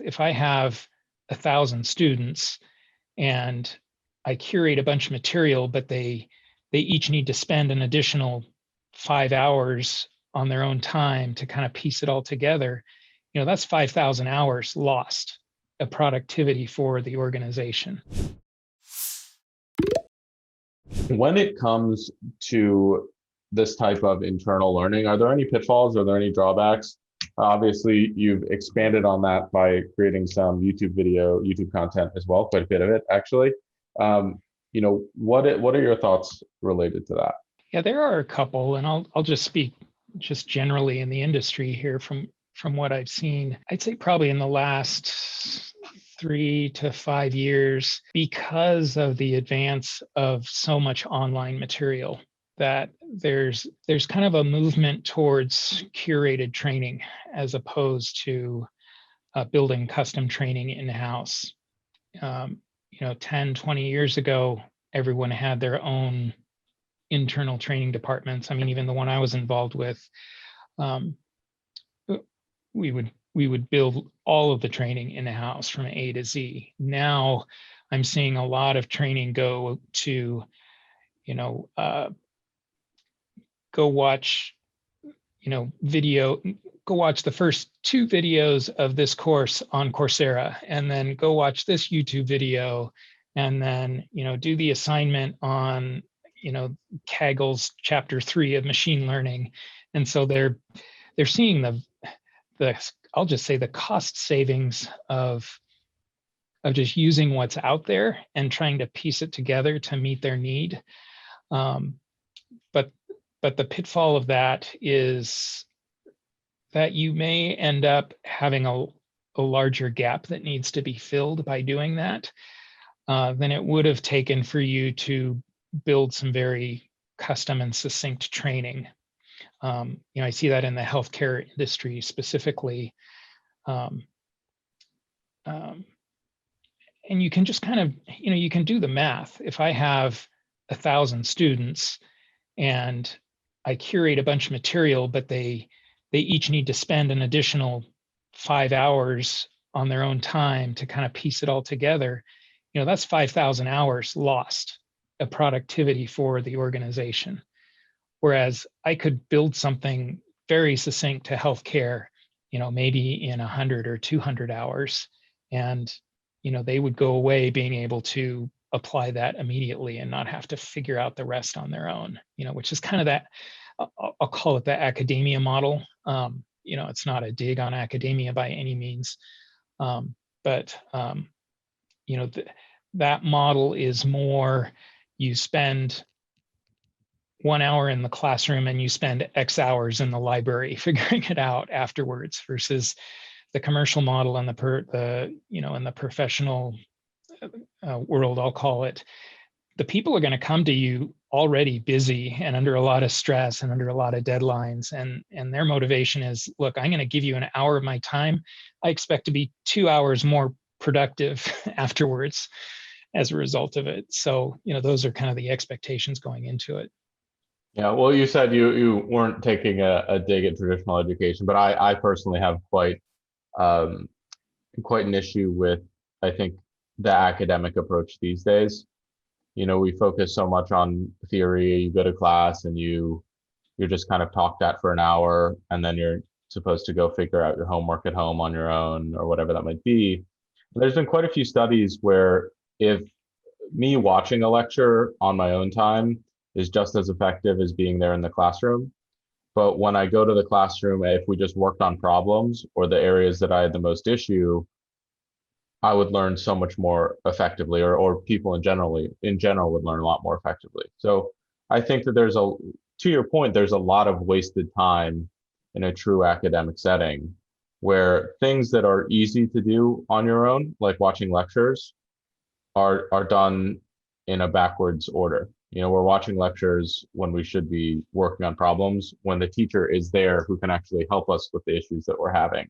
if I have 1,000 students and I curate a bunch of material, but they each need to spend an additional 5 hours on their own time to kind of piece it all together, that's 5,000 hours lost of productivity for the organization. When it comes to this type of internal learning, are there any pitfalls? Are there any drawbacks? Obviously, you've expanded on that by creating some YouTube content as well, quite a bit of it actually. What are your thoughts related to that? Yeah, there are a couple, and I'll just speak just generally in the industry here from what I've seen. I'd say probably in the last 3 to 5 years, because of the advance of so much online material, that there's kind of a movement towards curated training as opposed to building custom training in-house. 10, 20 years ago, everyone had their own internal training departments. I mean, even the one I was involved with, we would build all of the training in the house from A to Z. Now I'm seeing a lot of training go to, go watch the first 2 videos of this course on Coursera, and then go watch this YouTube video, and then do the assignment on Kaggle's chapter 3 of machine learning. And so they're seeing the I'll just say the cost savings of just using what's out there and trying to piece it together to meet their need. But the pitfall of that is that you may end up having a larger gap that needs to be filled by doing that than it would have taken for you to build some very custom and succinct training. I see that in the healthcare industry specifically. And you can just kind of, you can do the math. If I have 1,000 students and I curate a bunch of material, but they each need to spend an additional 5 hours on their own time to kind of piece it all together, that's 5,000 hours lost of productivity for the organization. Whereas I could build something very succinct to healthcare, maybe in 100 or 200 hours, and they would go away being able to apply that immediately and not have to figure out the rest on their own. Which is kind of that, I'll call it the academia model. It's not a dig on academia by any means, but that model is more, you spend 1 hour in the classroom and you spend X hours in the library figuring it out afterwards, versus the commercial model and in the professional world, I'll call it. The people are going to come to you already busy and under a lot of stress and under a lot of deadlines, and their motivation is, look, I'm going to give you an hour of my time. I expect to be 2 hours more productive afterwards as a result of it. So, those are kind of the expectations going into it. Yeah, well, you said you weren't taking a dig at traditional education, but I personally have quite an issue with, I think, the academic approach these days. We focus so much on theory. You go to class and you're just kind of talked at for an hour, and then you're supposed to go figure out your homework at home on your own or whatever that might be. There's been quite a few studies where if me watching a lecture on my own time is just as effective as being there in the classroom. But when I go to the classroom, if we just worked on problems or the areas that I had the most issue, I would learn so much more effectively, or people in general would learn a lot more effectively. So I think that to your point, there's a lot of wasted time in a true academic setting where things that are easy to do on your own, like watching lectures, are done in a backwards order. We're watching lectures when we should be working on problems, when the teacher is there who can actually help us with the issues that we're having.